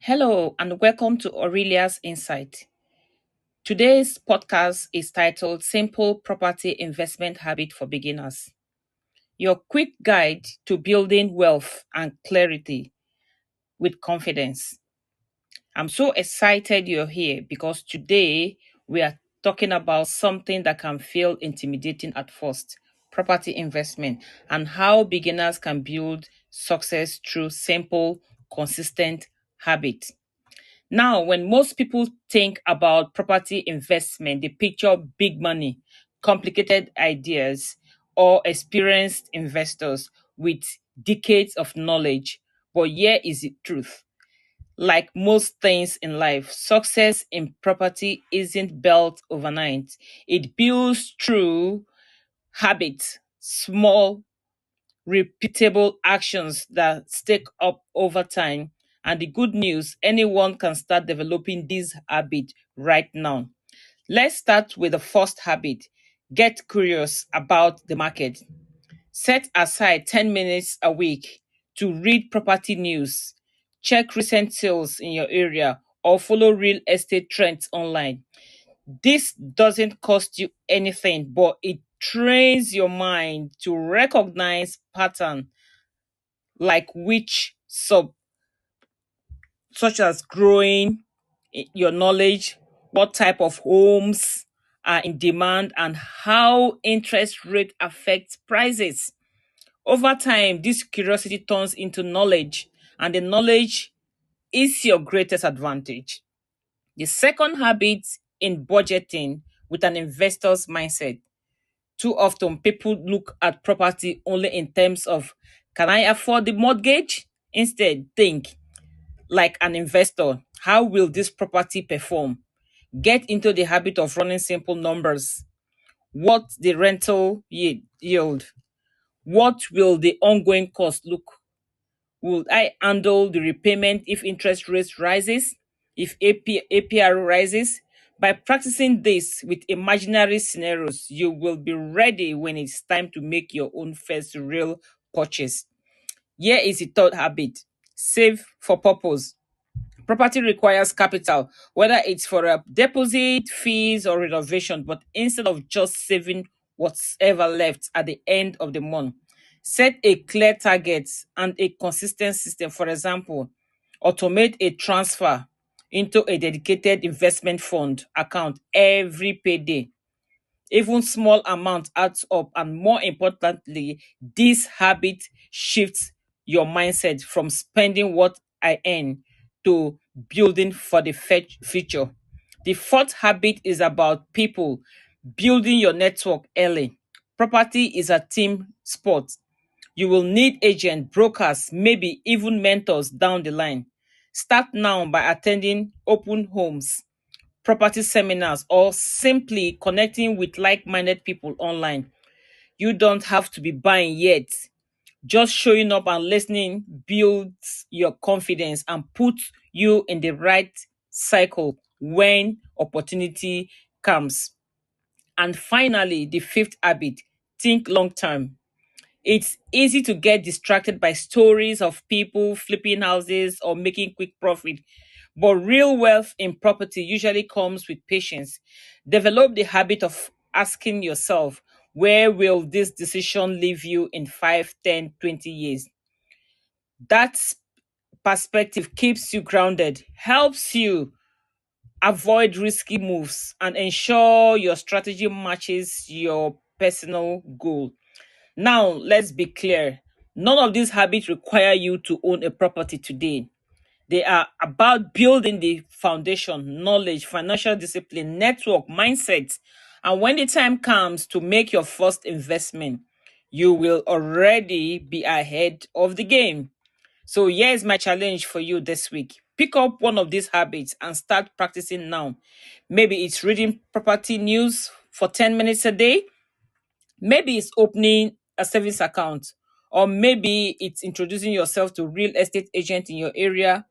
Hello and welcome to Aurelia's Insight. Today's podcast is titled Simple Property Investment Habit for Beginners. Your quick guide to building wealth and clarity with confidence. I'm so excited you're here because today we are talking about something that can feel intimidating at first, property investment, and how beginners can build success through simple, consistent habits. Now, when most people think about property investment, they picture big money, complicated ideas, or experienced investors with decades of knowledge. But here is the truth. Like most things in life, success in property isn't built overnight. It builds through habits, small repeatable actions that stack up over time. And the good news, anyone can start developing this habit right now. Let's start with the first habit. Get curious about the market. Set aside 10 minutes a week to read property news, check recent sales in your area, or follow real estate trends online. This doesn't cost you anything, but it trains your mind to recognize pattern like which such as growing your knowledge, what type of homes are in demand, and how interest rate affects prices. Over time, this curiosity turns into knowledge, and the knowledge is your greatest advantage. The second habit in budgeting with an investor's mindset. Too often, people look at property only in terms of can I afford the mortgage? Instead, think like an investor. How will this property perform? Get into the habit of running simple numbers. What the rental yield? What will the ongoing cost look? Will I handle the repayment if interest rates rises? If APR rises? By practicing this with imaginary scenarios, you will be ready when it's time to make your own first real purchase. Here is the third habit. Save for purpose. Property requires capital, whether it's for a deposit, fees, or renovation. But instead of just saving whatever left at the end of the month, set a clear target and a consistent system. For example, automate a transfer into a dedicated investment fund account every payday. Even small amounts adds up, and more importantly, this habit shifts your mindset from spending what I earn to building for the future. The fourth habit is about people building your network early. Property is a team sport. You will need agents, brokers, maybe even mentors down the line. Start now by attending open homes, property seminars, or simply connecting with like minded people online. You don't have to be buying yet. Just showing up and listening builds your confidence and puts you in the right cycle when opportunity comes. And finally, the fifth habit, think long term. It's easy to get distracted by stories of people flipping houses or making quick profit. But real wealth in property usually comes with patience. Develop the habit of asking yourself, where will this decision leave you in 5, 10, 20 years? That perspective keeps you grounded, helps you avoid risky moves, and ensure your strategy matches your personal goal. Now, let's be clear. None of these habits require you to own a property today. They are about building the foundation, knowledge, financial discipline, network, mindset. And when the time comes to make your first investment, you will already be ahead of the game. So, here's my challenge for you this week. Pick up one of these habits and start practicing now. Maybe it's reading property news for 10 minutes a day. Maybe it's opening a savings account, or maybe it's introducing yourself to real estate agent in your area.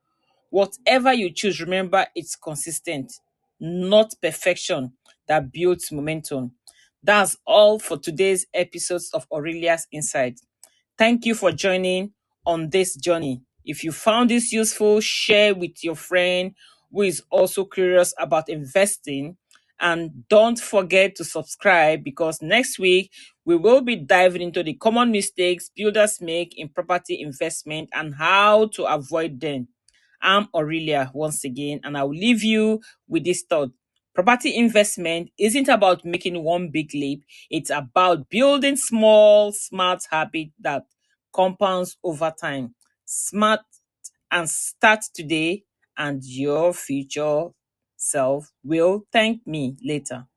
Whatever you choose, remember it's consistent, not perfection that builds momentum. That's all for today's episodes of Aurelia's Insight. Thank you for joining on this journey. If you found this useful, share with your friend who is also curious about investing. And don't forget to subscribe, because next week we will be diving into the common mistakes builders make in property investment and how to avoid them. I'm Aurelia once again, and I'll leave you with this thought. Property investment isn't about making one big leap, it's about building small, smart habits that compounds over time. Smart and start today, and your future self will thank me later.